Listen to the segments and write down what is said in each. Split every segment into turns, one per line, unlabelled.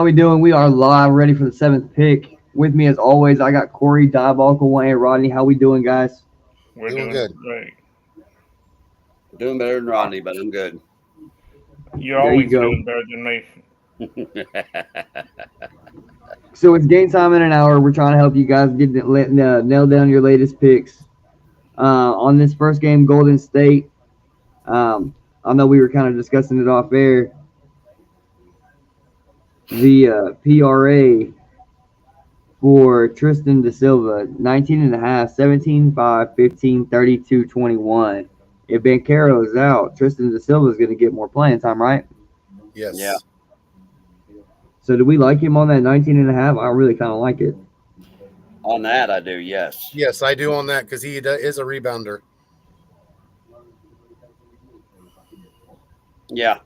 How we doing? We are live, ready for the seventh pick. With me, as always, I got Corey, Diabolical One, and Rodney. How we doing, guys?
We're
Doing
doing
good.
great.
Doing better than Rodney, but I'm good.
You're
There you
always
go.
doing better than me.
So it's game time in an hour. We're trying to help you guys nail down your latest picks. On this first game, Golden State. I know we were kind of discussing it off air. The PRA for Tristan da Silva, 19 and a half, 17, 5, 15, 32, 21. If Bancaro is out, Tristan da Silva is going to get more playing time, right?
Yeah.
Yes.
So do we like him on that 19 and a half? I really kind of like it.
On that, I do, yes.
Yes, I do on that because he is a rebounder.
Yeah.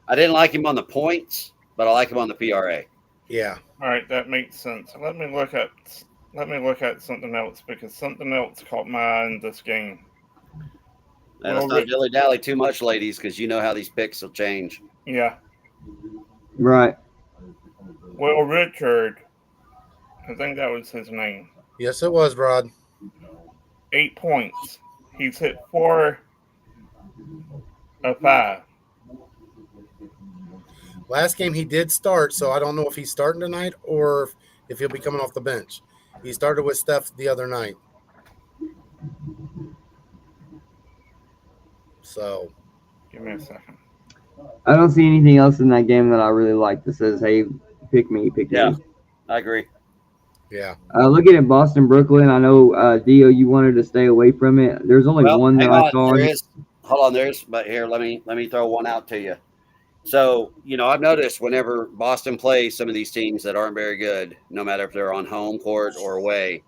I didn't like him on the points, but I like him on the PRA.
Yeah.
All right, that makes sense. Let me look at something else because something else caught my eye in this game.
Now,
Well,
let's not dilly dally too much, ladies, because you know how these picks will change.
Yeah.
Right.
Well, Richard, I think that was his name.
Yes, it was, Rod.
8 points. He's hit 4 of 5.
Last game he did start, so I don't know if he's starting tonight or if he'll be coming off the bench. He started with Steph the other night. So,
Give me a second.
I don't see anything else in that game that I really like that says, hey, pick me, pick
Yeah.
me.
I agree.
yeah.
Looking at Boston, Brooklyn, I know, Dio, you wanted to stay away from it. There's only
Well,
one that
hang
I
on.
saw.
There is. Hold on. But here, let me throw one out to you. So, I've noticed whenever Boston plays some of these teams that aren't very good, no matter if they're on home court or away,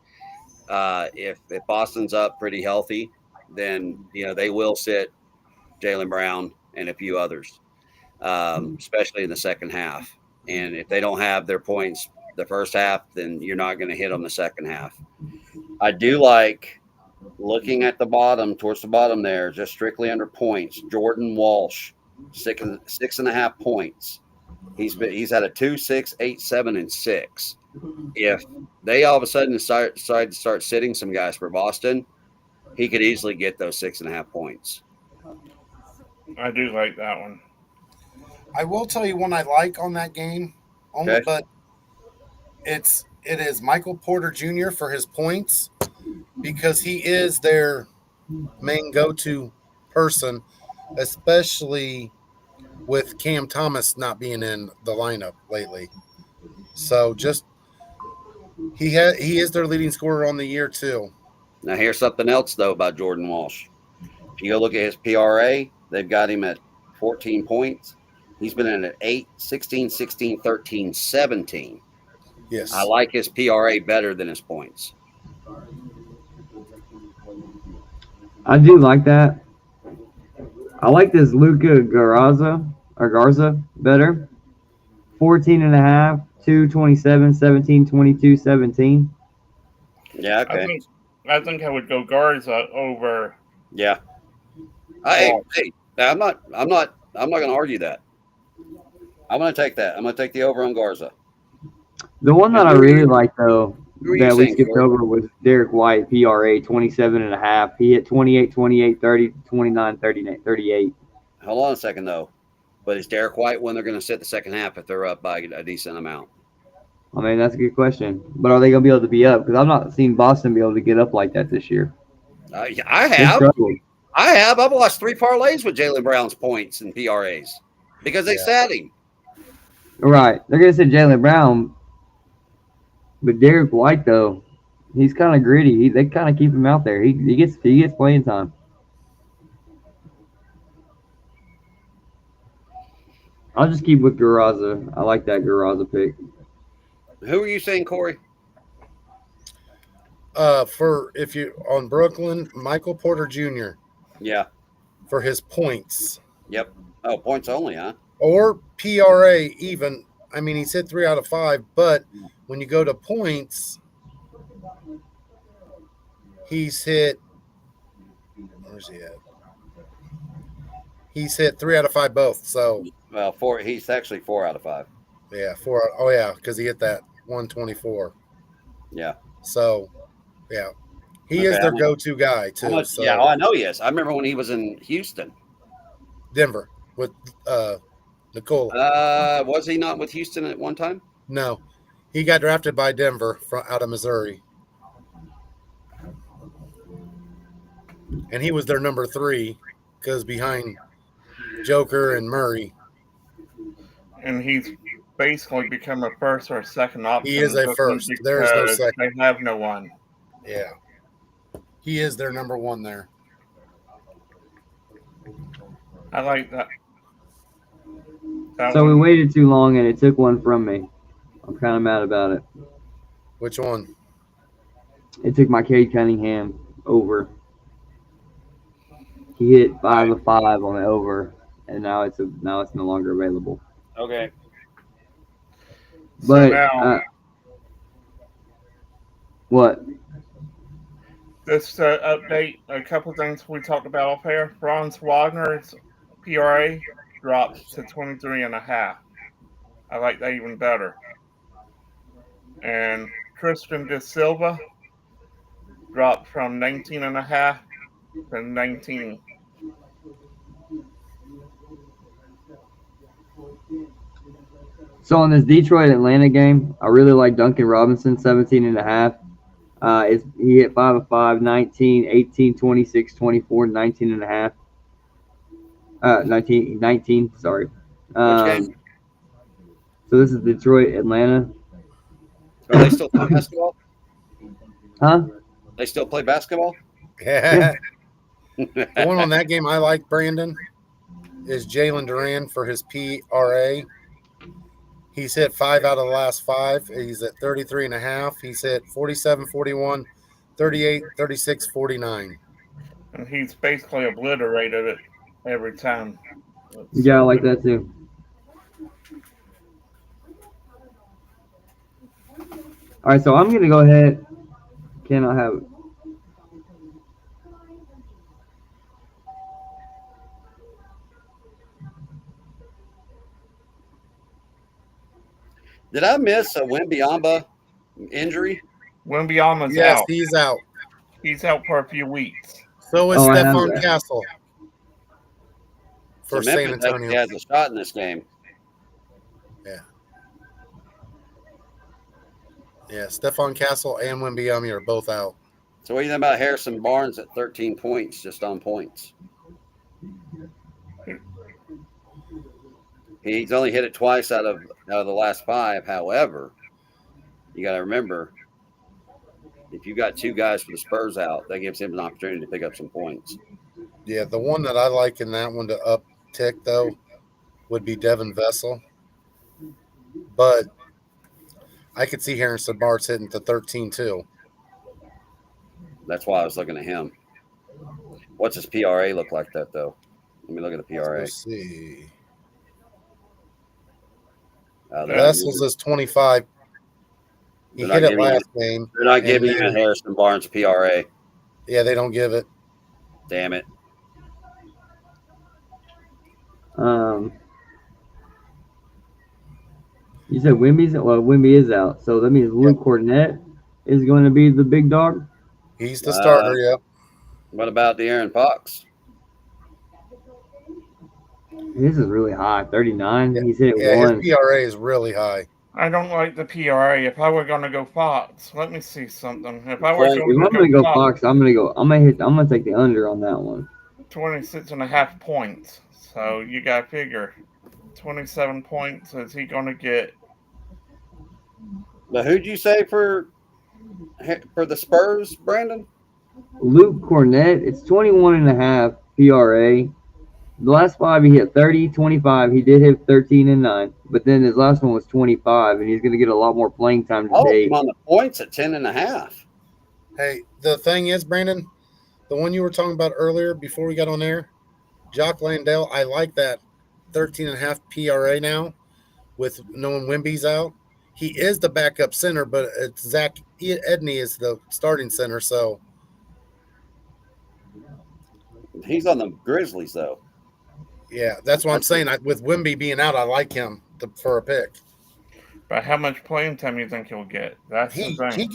if Boston's up pretty healthy, then they will sit Jaylen Brown and a few others, especially in the second half. And if they don't have their points the first half, then you're not going to hit them the second half. I do like looking at the bottom, towards the bottom there, just strictly under points. Jordan Walsh, 6.5 points. He's had a 2, 6, 8, 7, and 6. If they all of a sudden decide to start sitting some guys for Boston, he could easily get those 6.5 points.
I do like that one.
I will tell you one I like on that game, only,
Okay.
but it is Michael Porter Jr. for his points because he is their main go-to person, especially with Cam Thomas not being in the lineup lately. So he is their leading scorer on the year too.
Now, here's something else, though, about Jordan Walsh. If you go look at his PRA, they've got him at 14 points. He's been in at 8, 16, 16, 13, 17.
Yes.
I like his PRA better than his points.
I do like that. I like this Luca Garza better. 14 and a half, 2, 27, 17, 22, 17.
Yeah,
I
okay.
think I would go Garza over.
Yeah. Hey,
Walsh.
I'm not going to argue that. I'm going to take that. I'm going to take the over on Garza.
The one that I really like, though,
Who are you
that we
saying,
skipped
Corey?
over was Derek White, PRA, 27 and a half. He hit 28, 28, 30, 29, 38.
Hold on a second, though. But is Derek White when they're going to sit the second half if they're up by a decent amount?
I mean, that's a good question. But are they going to be able to be up? Because I've not seen Boston be able to get up like that this year.
I
They
have.
struggled.
I've watched 3 parlays with Jaylen Brown's points and PRAs because they sat him.
Right. They're going to say Jaylen Brown. But Derek White, though, he's kind of gritty. They kind of keep him out there. He gets playing time. I'll just keep with Garraza. I like that Garraza pick.
Who are you saying, Corey?
For if you on Brooklyn, Michael Porter Jr.
Yeah.
for his points
Yep. Oh, points only, huh?
or PRA even. I mean, he's hit 3 out of 5, but when you go to points, he's hit. Where's he at? He's hit 3 out of 5 both. So
Well, he's actually 4 out of 5.
Yeah, 4. Oh yeah, because he hit that 124.
Yeah.
So, yeah, he is
Okay.
their go-to guy
How
too.
much?
So
Yeah, oh, I know he is. I remember when he was in Houston.
Denver with Nicole.
Was he not with Houston at one time?
No, he got drafted by Denver from out of Missouri, and he was their number 3 because behind Joker and Murray,
And he's basically become a first or second option
he is a
just
first. There is no
because
second.
they have no one.
Yeah, he is their number 1 there.
I like that.
So we waited too long and it took one from me. I'm kind of mad about it.
Which one?
It took my Cade Cunningham over. He hit 5 of 5 on the over, and now it's no longer available.
Okay.
But
so now,
what?
just to update a couple things we talked about off air. Franz Wagner's PRA dropped to 23.5. I like that even better. And Tristan De Silva dropped from 19.5 to 19.
So on this Detroit Atlanta game, I really like Duncan Robinson, 17.5. He hit 5 of 5, 19, 18, 26, 24, 19.5. 19, sorry.
Which game?
So this is Detroit Atlanta.
Are they still playing basketball?
Huh?
They still play basketball?
Yeah. The one on that game I like, Brandon, is Jalen Duran for his PRA. He's hit 5 out of the last 5. He's at 33.5. He's hit 47, 41, 38, 36, 49.
And he's basically obliterated it every time.
Yeah, I like that too. All right, so I'm going to go ahead. Cannot have it.
Did I miss a Wembyamba injury?
Wembyama's
Yes,
out.
he's out.
He's out for a few weeks.
So is
Oh, I have
Stephon
that.
Castle for
So
San
Memphis actually
Antonio.
has a shot in this game.
Yeah, Stephon Castle and Wembyama are both out.
So what do you think about Harrison Barnes at 13 points, just on points? He's only hit it twice out of the last 5. However, you got to remember, if you got 2 guys for the Spurs out, that gives him an opportunity to pick up some points.
Yeah, the one that I like in that one to uptick, though, would be Devin Vessel. But I could see Harrison Barnes hitting to 13, too.
That's why I was looking at him. What's his PRA look like that, though? Let me look at the PRA.
Let's see.
They're
Vessel's is 25. He
They're
hit
not
it
giving
last game.
not
and
giving
then-
Harrison Barnes a PRA.
Yeah, they don't give it.
Damn it.
You said Wemby is out, so that means Luke Cornett is going to be the big dog.
He's the starter, yep.
What about De'Aaron Fox?
This is really high, 39. He's hit
Yeah,
1.
his PRA is really high.
I don't like the PRA. If I were going to go Fox, let me see something. If I were
If I'm going to go Fox, I'm going to take the under on that one.
26.5 points. So you got to figure 27 points. Is he going to get?
Now, who'd you say for the Spurs, Brandon?
Luke Cornett, it's 21.5 PRA. The last 5 he hit 30, 25. He did hit 13 and 9, but then his last one was 25, and he's going to get a lot more playing time today.
On the points at 10.5.
Hey, the thing is, Brandon, the one you were talking about earlier before we got on air, Jock Landale, I like that 13.5 PRA now with knowing Wemby's out. He is the backup center, but it's Zach Edney is the starting center, so.
He's on the Grizzlies, though.
Yeah, that's what I'm saying. With Wemby being out, I like him for a pick.
But how much playing time you think he'll get? That's the
He
thing.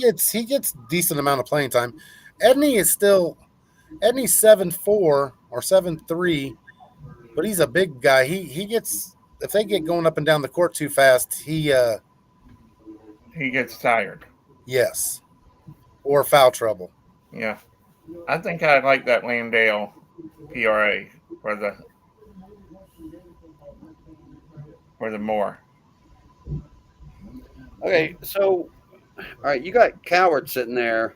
gets decent amount of playing time. Edney's 7'4" or 7'3", but he's a big guy. He gets, if they get going up and down the court too fast,
He gets tired.
yes, or foul trouble.
Yeah. I think I like that Landale PRA for the more.
Okay, so all right, you got Coward sitting there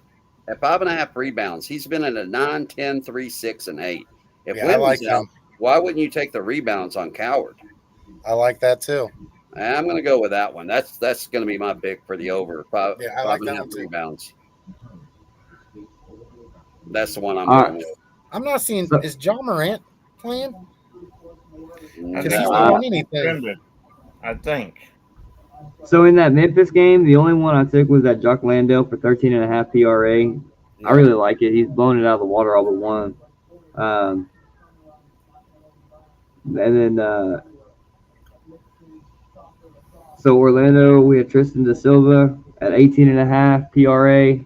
at 5.5 rebounds. He's been in a 9, 10, 3, 6, and 8. If
Yeah, I like
Wimby's out,
him.
why wouldn't you take the rebounds on Coward?
I like that too.
I'm going to go with that one. That's going to be my pick for the over. Five
I like
and a
that
half
one too.
rebounds. That's the one I'm
All
going
right.
with.
I'm not seeing.
So-
Is John Morant playing?
I
Because
think
he's
he's
not on anything.
suspended. I think.
So in that Memphis game, the only one I took was that Jock Landale for 13.5 PRA. I really like it. He's blown it out of the water all but one. And then so Orlando, we had Tristan Da Silva at 18.5 PRA.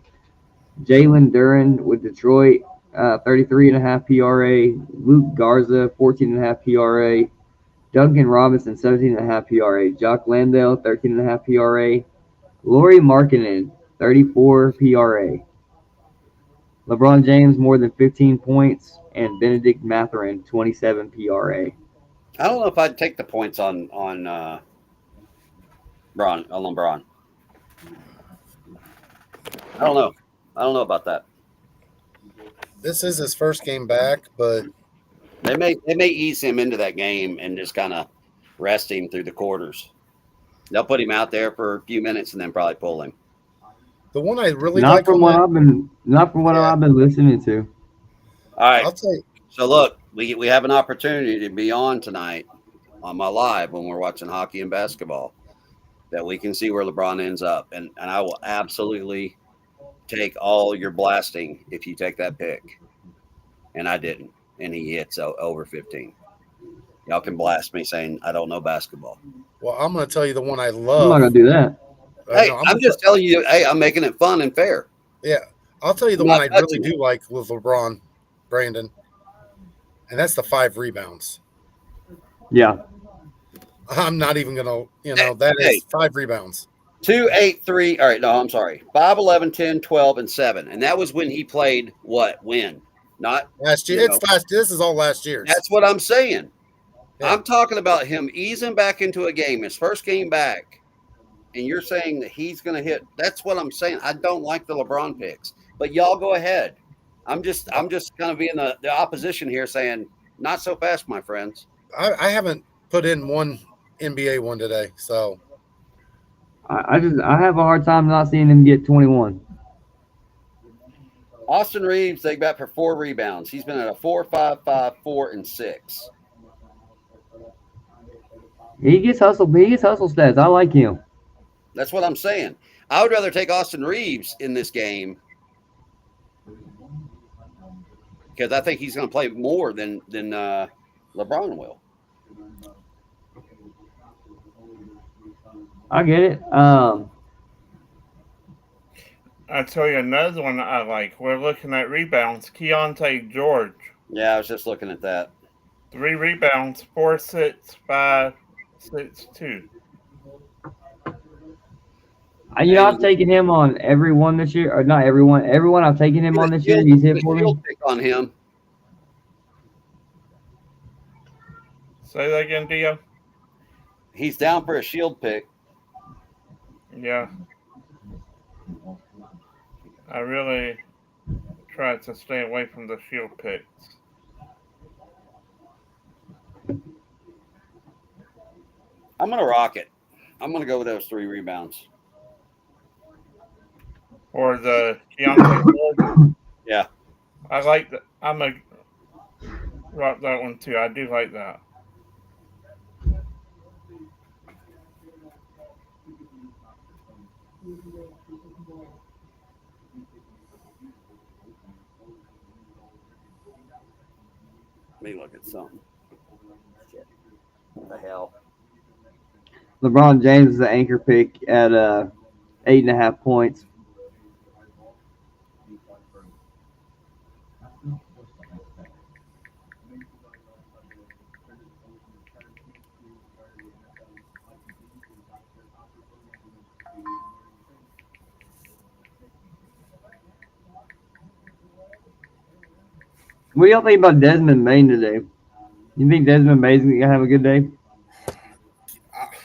Jalen Duren with Detroit, 33.5 PRA. Luke Garza, 14.5 PRA. Duncan Robinson, 17.5 PRA. Jock Landale, 13.5 PRA. Lauri Markkanen, 34 PRA. LeBron James, more than 15 points. And Benedict Mathurin, 27 PRA.
I don't know if I'd take the points on LeBron. I don't know about that.
This is his first game back, but
They may ease him into that game and just kind of rest him through the quarters. They'll put him out there for a few minutes and then probably pull him.
the one I really
Not
like
from what I've been listening to.
All right.
I'll tell you,
So look, we have an opportunity to be on tonight on my live when we're watching hockey and basketball that we can see where LeBron ends up. And I will absolutely take all your blasting if you take that pick. And I didn't. And he hits over 15. Y'all can blast me saying I don't know basketball.
well, I'm going to tell you the one I
I'm not
love.
gonna do that.
Hey,
No,
I'm just telling you, hey, I'm making it fun and fair.
Yeah, I'll tell you the
I'm
one
not
I really
touching
do like with LeBron, Brandon, and that's the 5 rebounds.
Yeah.
I'm not even going to, that is 5 rebounds.
2, 8, 3. All right, no, I'm sorry. 5, 11, 10, 12, and 7. And that was when he played when? Not
Last year. This is all last year's.
That's what I'm saying.
Yeah.
I'm talking about him easing back into a game, his first game back, and you're saying that he's going to hit. That's what I'm saying. I don't like the LeBron picks, but y'all go ahead. I'm just kind of being the opposition here, saying not so fast, my friends.
I haven't put in one NBA one today, so
I have a hard time not seeing him get 21.
Austin Reeves, they got for 4 rebounds. He's been at a 4, 5, 5, 4, and 6.
He gets hustle stats. I like him.
That's what I'm saying. I would rather take Austin Reeves in this game because I think he's going to play more than LeBron will.
I get it.
I tell you another one I like. We're looking at rebounds. Keontae George.
Yeah, I was just looking at that.
3 rebounds, 4, 6, 5, 6, 2.
I've taken him on everyone this year, or not everyone. Everyone I've taken him on this year, he's hit for me.
Pick on him.
Say that again, Dio.
He's down for a shield pick.
Yeah. I really try to stay away from the shield picks.
I'm going to rock it. I'm going to go with those 3 rebounds.
Or the Keontae George.
Yeah.
I like that. I'm a rock that one too. I do like that.
Let me look at something. Shit. What the hell?
LeBron James is the anchor pick at 8.5 points. What do y'all think about Desmond Maine today? You think Desmond Maine's gonna have a good day?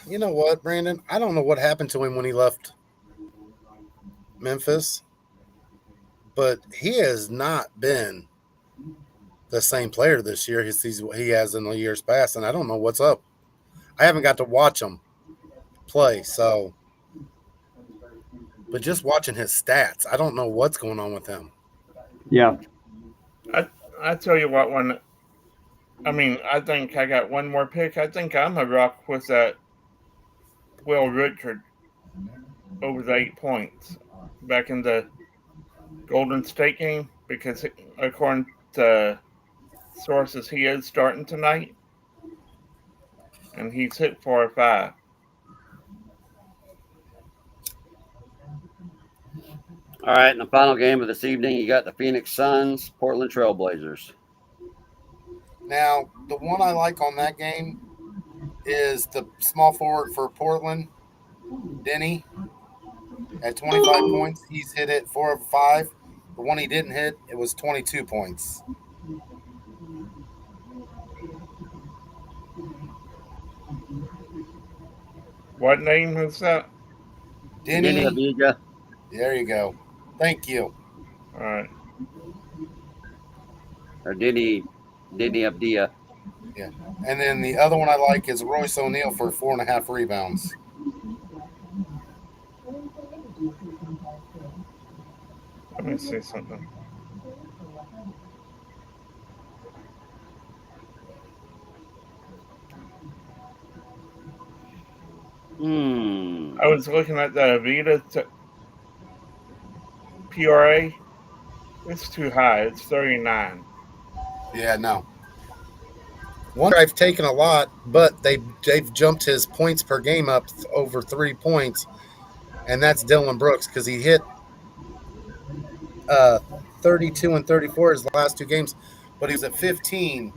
You know what, Brandon? I don't know what happened to him when he left Memphis, but he has not been the same player this year he has in the years past, and I don't know what's up. I haven't got to watch him play, but just watching his stats, I don't know what's going on with him.
Yeah.
I tell you what, I think I got one more pick. I think I'm a rock with that Will Richard over the 8 points back in the Golden State game because, according to sources, he is starting tonight, and he's hit 4 or 5.
All right, in the final game of this evening, you got the Phoenix Suns, Portland Trailblazers.
Now, the one I like on that game is the small forward for Portland, Denny, at 25 points. He's hit it 4 of 5. The one he didn't hit, it was 22 points.
What name is that?
Denny.
Avdija.
There you go. Thank you.
All right.
Or Denny Avdija.
Yeah. And then the other one I like is Royce O'Neal for 4.5 rebounds.
Let me see something. I was looking at the Avdija PRA. It's too high. It's 39.
Yeah, no. One I've taken a lot, but they've jumped his points per game up over 3 points, and that's Dylan Brooks because he hit 32 and 34 his last 2 games, but he was at 15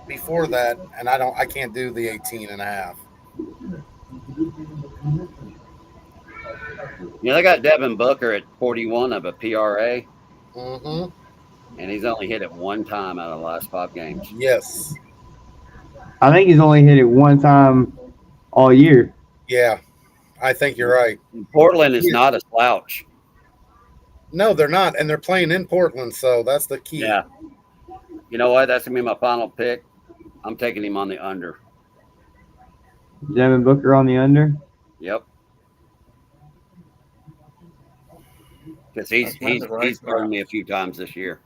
before that, and I can't do the 18.5.
Yeah, they got Devin Booker at 41 of a PRA.
Mm-hmm.
And he's only hit it 1 time out of the last 5 games.
Yes.
I think he's only hit it 1 time all year.
Yeah, I think you're right.
Portland is not a slouch.
No, they're not, and they're playing in Portland, so that's the key.
Yeah. You know what? That's going to be my final pick. I'm taking him on the under.
Devin Booker on the under?
Yep. Because he's burned me a few times this year.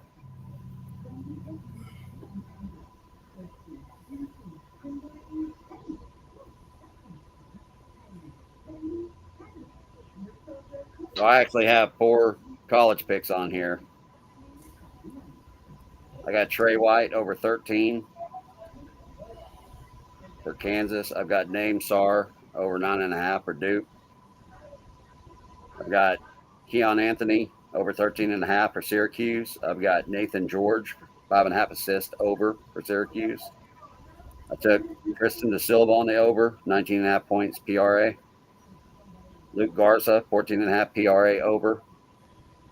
So I actually have 4 college picks on here. I got Trey White over 13 for Kansas. I've got Name Sarr over 9.5 for Duke. I've got Keon Anthony over 13.5 for Syracuse. I've got Nathan George, 5.5 assists over for Syracuse. I took Tristan Da Silva on the over, 19.5 points PRA. Luke Garza, 14.5 PRA over.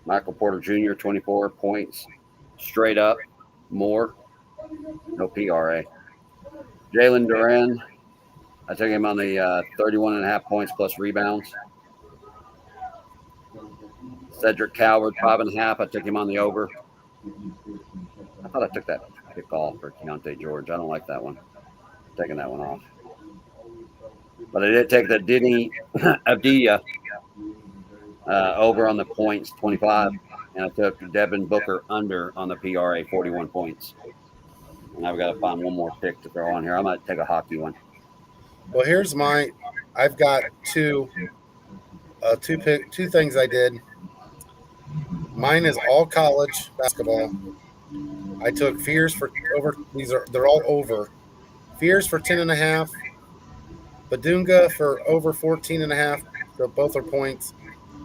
Michael Porter Jr., 24 points. Straight up, more. No PRA. Jalen Duren, I took him on the 31.5 points plus rebounds. Cedric Coward, 5.5. I took him on the over. I thought I took that pick off for Keontae George. I don't like that one. I'm taking that one off. But I did take the Denny Avdija over on the points, 25. And I took Devin Booker under on the PRA, 41 points. And I've got to find one more pick to throw on here. I might take a hockey one.
Well, here's I've got two things I did. Mine is all college basketball. I took Fears for over. They're all over. Fears for 10.5. Badunga for over 14.5. So both are points.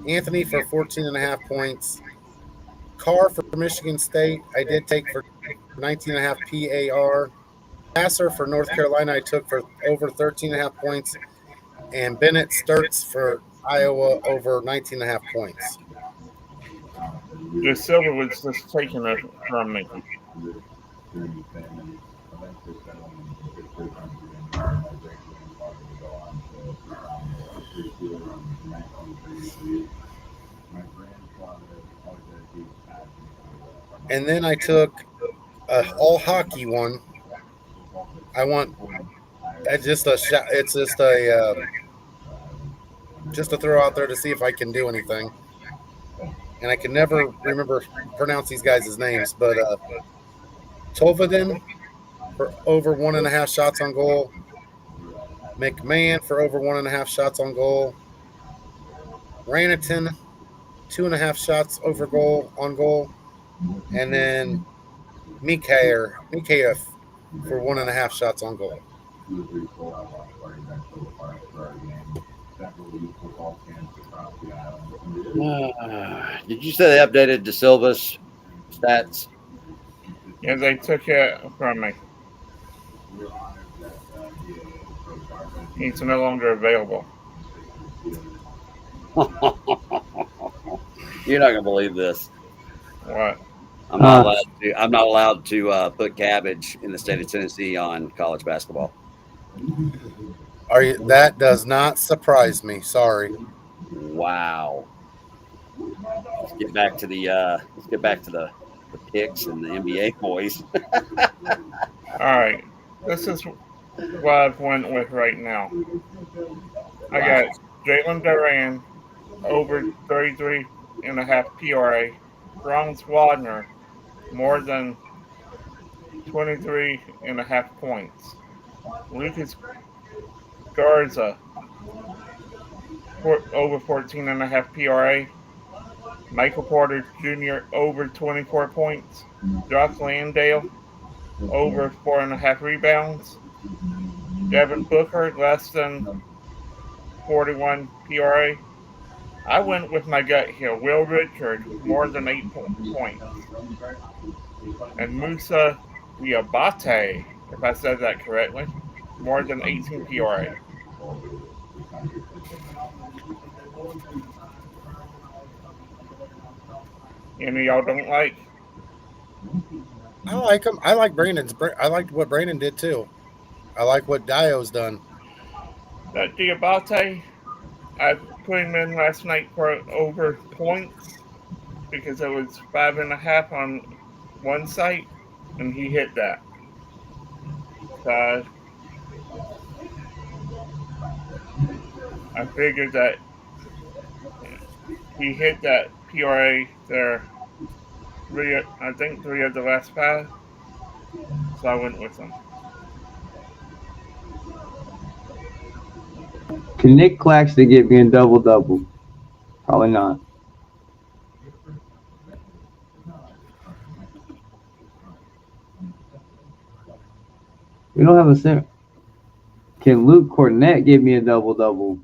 Anthony for 14.5 points. Carr for Michigan State, I did take for 19.5 PAR. Passer for North Carolina, I took for over 13.5 points. And Bennett Sturts for Iowa over 19.5 points.
The silver was just taken from me.
And then I took a all hockey one. I want just a shot. It's just a throw out there to see if I can do anything. And I can never remember pronounce these guys' names, but Tolvaden for over 1.5 shots on goal. McMahon for over 1.5 shots on goal. Ranitan, 2.5 shots over on goal. And then Mikheyev for 1.5 shots on goal.
Did you say they updated De Silva's stats?
Yeah, they took it from me. He's no longer available.
You're not gonna believe this.
What?
I'm not allowed to put cabbage in the state of Tennessee on college basketball.
That does not surprise me. Sorry.
Wow. Let's get back to the picks and the NBA boys.
All right. This is what I've went with right now. I got Jalen Duran over 33.5 PRA. Franz Wagner more than 23.5 points. Lucas Garza over 14.5 PRA. Michael Porter Jr. over 24 points. Jock Landale over 4.5 rebounds. Devin Booker less than 41 PRA. I went with my gut here. Will Richard more than 8 points. And Musa Diabate, if I said that correctly, more than 18 PRA. Any of y'all don't like?
I like him. I like Brandon's. I liked what Brandon did too. I like what Dio's done.
That Diabate, I put him in last night for over points because it was 5.5 on one site, and he hit that. So I figured that he hit that PRA there. I think 3 of the last 5. So I went with him.
Can Nick Claxton get me a double-double? Probably not. We don't have a center. Can Luke Cornett give me a double-double?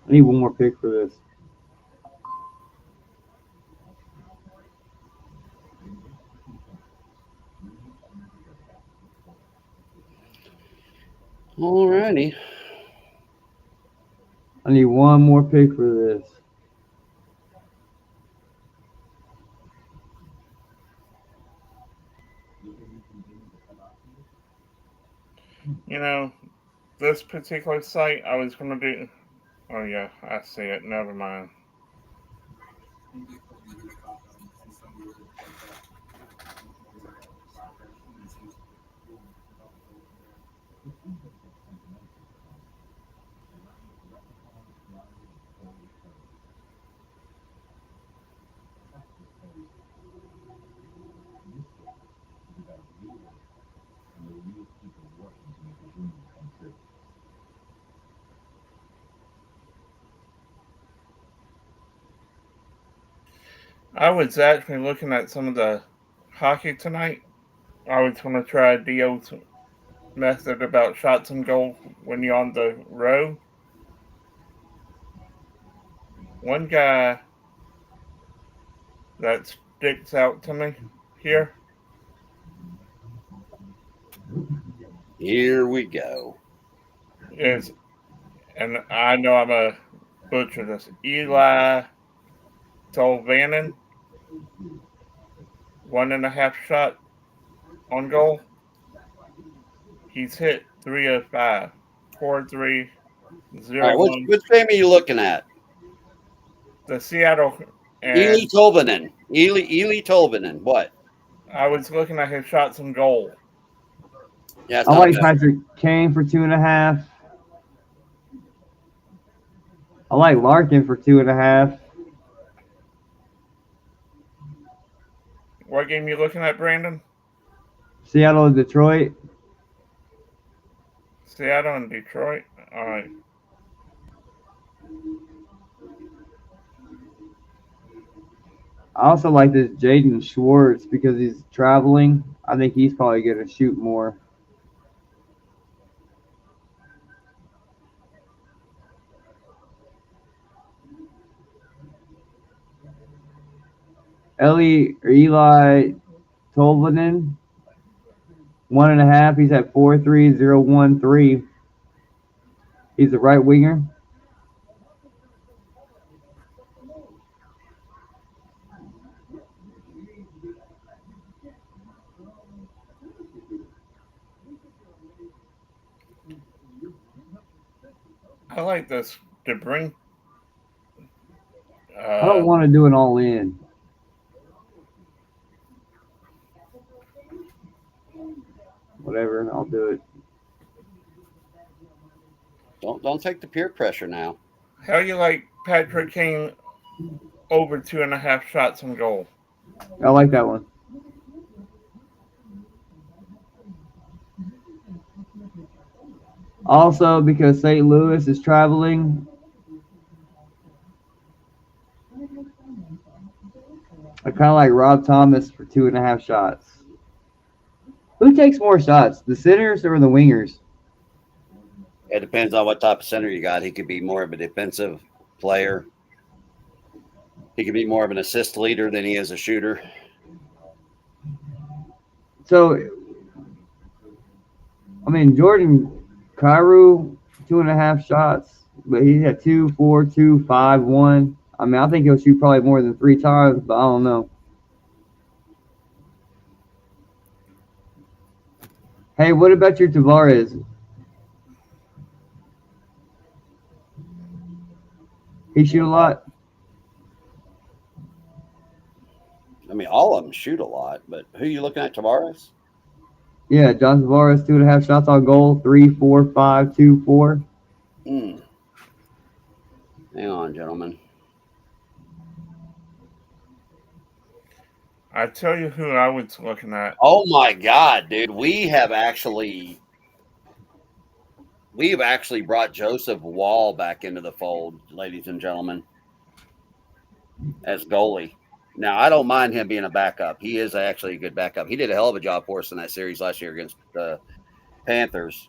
I need one more pick for this.
Alrighty.
I need one more pick for this.
You know, this particular site I was going to do. Oh, yeah, I see it. Never mind. I was actually looking at some of the hockey tonight. I was going to try Dio's method about shots and goal when you're on the road. One guy that sticks out to me here
Here we go.
is, and I know I'm a butcher this, Eli Tolvanen, 1.5 shot on goal. He's hit 3 of 5, 4-3,
All right,
0-1.
which game are you looking at?
The Seattle, and
Ely Tolvanen. Ely Tolvanen. What?
I was looking at his shots and goal.
Yeah, it's
I
not
like
bad.
Patrick Kane for 2.5. I like Larkin for 2.5.
What game you looking at, Brandon?
Seattle and Detroit.
Seattle and Detroit. All right.
I also like this Jaden Schwartz because he's traveling. I think he's probably going to shoot more. Eli Tolvanen, 1.5. He's at 4.3, 0.13. He's a right winger.
I like this to bring.
I don't want to do an all in. Whatever, I'll do it.
Don't take the peer pressure now.
How you like Patrick Kane over 2.5 shots on goal?
I like that one. Also, because St. Louis is traveling, I kind of like Rob Thomas for 2.5 shots. Who takes more shots, the centers or the wingers?
It depends on what type of center you got. He could be more of a defensive player. He could be more of an assist leader than he is a shooter.
So, I mean, Jordan Kyrou, 2.5 shots, but he's at 2, 4, 2, 5, 1. I mean, I think he'll shoot probably more than 3 times, but I don't know. Hey, what about your Tavares? He shoot a lot?
I mean, all of them shoot a lot, but who are you looking at, Tavares?
Yeah, John Tavares, 2.5 shots on goal, 3, 4, 5, 2, 4.
Hang on, gentlemen.
I tell you who I was looking at.
Oh my God, dude! We've actually brought Joseph Wall back into the fold, ladies and gentlemen, as goalie. Now, I don't mind him being a backup. He is actually a good backup. He did a hell of a job for us in that series last year against the Panthers.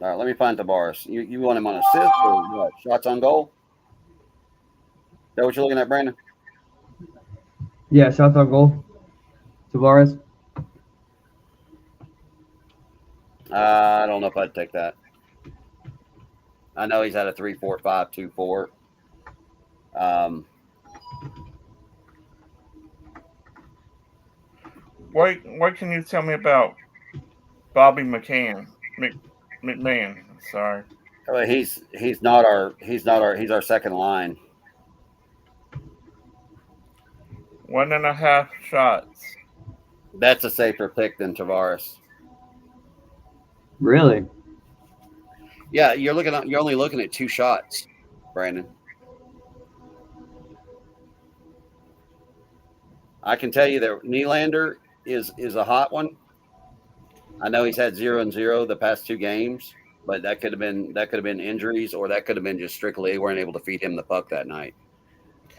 All right, let me find Tavares. You want him on assist or what? Shots on goal? Is that what you're looking at, Brandon?
Yeah, shots on goal. Tavares.
I don't know if I'd take that. I know he's had a 3.45, 2.4.
What can you tell me about Bobby McMahon? Sorry.
He's our second line.
1.5 shots.
That's a safer pick than Tavares.
Really?
Yeah, you're only looking at 2 shots, Brandon. I can tell you that Nylander is a hot one. I know he's had 0-0 the past 2 games, but that could have been injuries, or that could have been just strictly they weren't able to feed him the puck that night.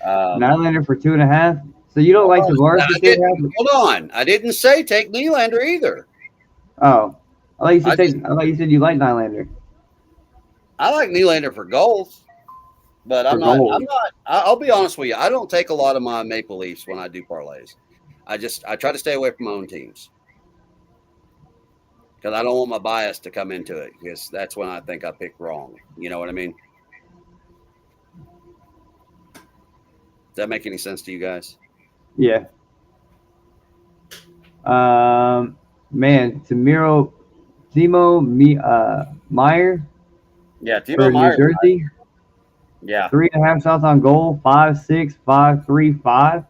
Nylander for 2.5. So you don't like Tavares for 2.5?
Hold on, I didn't say take Nylander either.
Oh, I thought you said you like Nylander.
I like Nylander for goals, but I'm not. I'll be honest with you. I don't take a lot of my Maple Leafs when I do parlays. I try to stay away from my own teams because I don't want my bias to come into it, because that's when I think I picked wrong. You know what I mean? Does that make any sense to you guys?
Yeah. Man, Timo Meyer.
Yeah,
For
Timo Meyer.
New Jersey.
Yeah.
3.5 shots on goal. 5-6, 5-3, 5.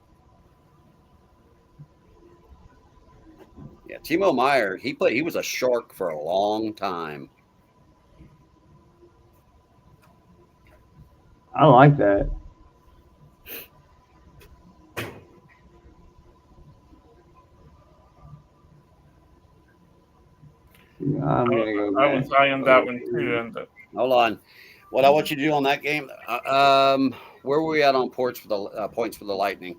Yeah, Timo Meyer. He was a Shark for a long time.
I like that. I'm gonna go back.
I was eyeing that one too. And
hold on, what I want you to do on that game? Where were we at on points for the Lightning?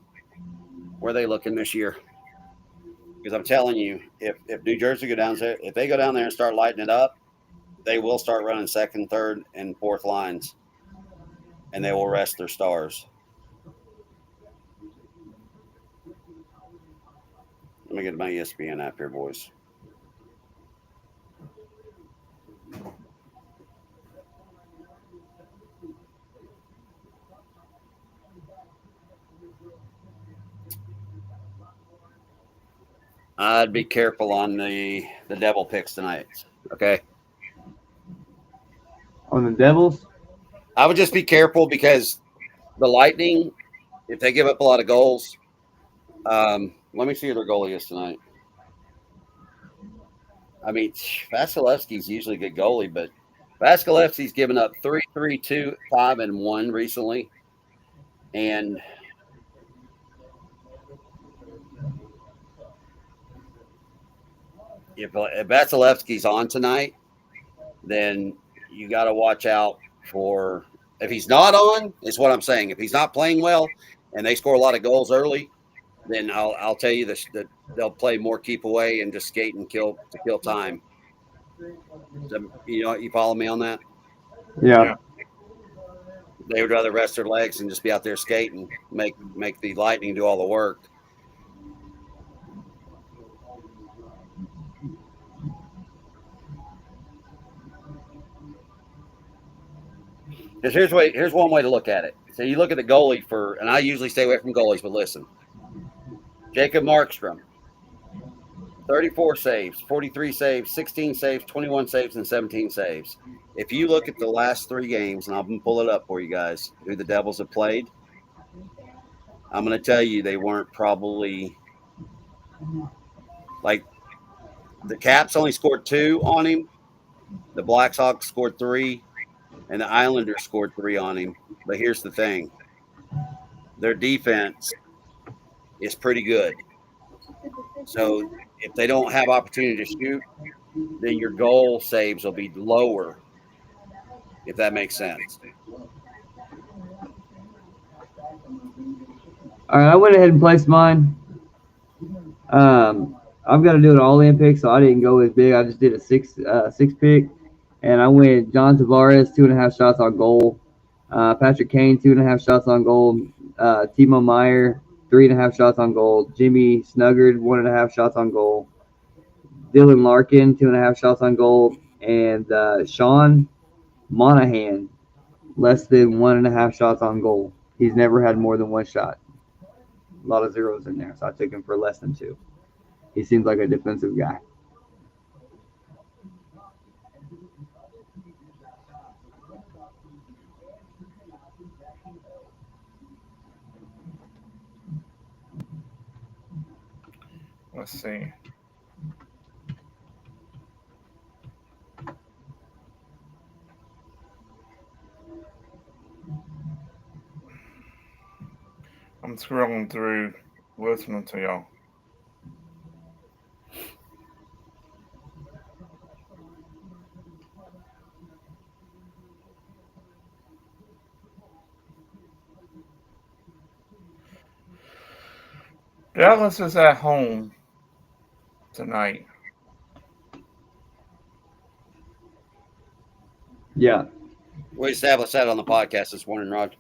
Where are they looking this year? Because I'm telling you, if New Jersey if they go down there and start lighting it up, they will start running second, third, and fourth lines, and they will rest their stars. Let me get my ESPN app here, boys. I'd be careful on the Devil picks tonight. Okay.
On the Devils?
I would just be careful, because the Lightning, if they give up a lot of goals, let me see who their goalie is tonight. I mean, Vasilevsky's usually a good goalie, but Vasilevsky's given up 3, 2, 5, and 1 recently. And if Vasilevsky's on tonight, then you got to watch out for, if he's not on, is what I'm saying. If he's not playing well and they score a lot of goals early, then I'll tell you this, that they'll play more keep away and just skate and kill time. So, you follow me on that?
Yeah.
They would rather rest their legs and just be out there skating, make the Lightning do all the work. Because here's one way to look at it. So you look at the goalie and I usually stay away from goalies, but listen. Jacob Markstrom, 34 saves, 43 saves, 16 saves, 21 saves, and 17 saves. If you look at the last 3 games, and I'm going to pull it up for you guys, who the Devils have played, I'm going to tell you they weren't probably, like, the Caps only scored 2 on him, the Blackhawks scored 3, and the Islanders scored 3 on him. But here's the thing. Their defense is pretty good. So if they don't have opportunity to shoot, then your goal saves will be lower, if that makes sense.
All right, I went ahead and placed mine. I've got to do an all-in pick, so I didn't go as big. I just did a six pick, and I went John Tavares, 2.5 shots on goal. Patrick Kane, 2.5 shots on goal. Timo Meyer, 3.5 shots on goal. Jimmy Snuggard, 1.5 shots on goal. Dylan Larkin, 2.5 shots on goal. And Sean Monahan, less than 1.5 shots on goal. He's never had more than 1 shot. A lot of zeros in there, so I took him for less than 2. He seems like a defensive guy.
let's see. I'm scrolling through listening to y'all. Dallas is at home tonight.
Yeah.
We established that on the podcast this morning, Rod.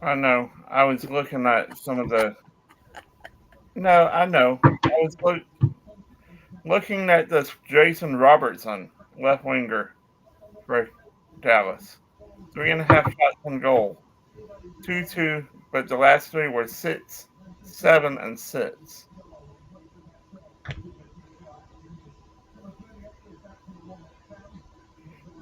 I know. I was looking at some of the. No, I know. I was looking at this Jason Robertson, left winger for Dallas. 3.5 shots on goal. 2-2, but the last 3 were 6, 7, and 6.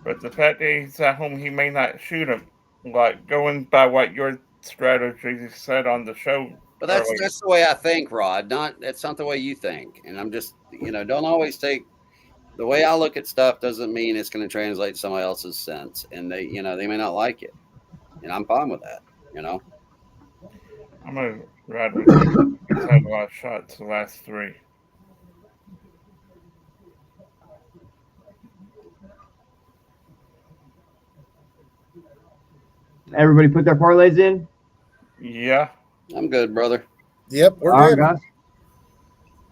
But the fact that he's at home, he may not shoot him. Like, going by what your strategy said on the show.
But that's
earlier.
the way I think, Rod. That's not the way you think. And I'm just, don't always take the way I look at stuff doesn't mean it's going to translate to somebody else's sense. And they may not like it. And I'm fine with that,
I'm going to ride with him. He's had a lot of shots the last 3.
Everybody put their parlays in?
Yeah.
I'm good, brother.
Yep, we're
All right,
good.
guys.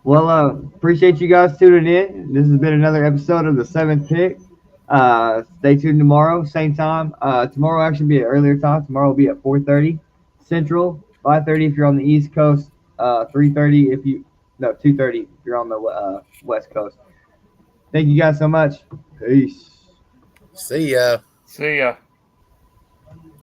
Well, appreciate you guys tuning in. This has been another episode of the 7th Pick. Stay tuned tomorrow, same time. Tomorrow will actually be an earlier time. Tomorrow will be at 4:30 Central, 5:30 if you're on the East Coast, 3:30 2:30 if you're on the West Coast. Thank you guys so much. Peace.
See ya.
See ya.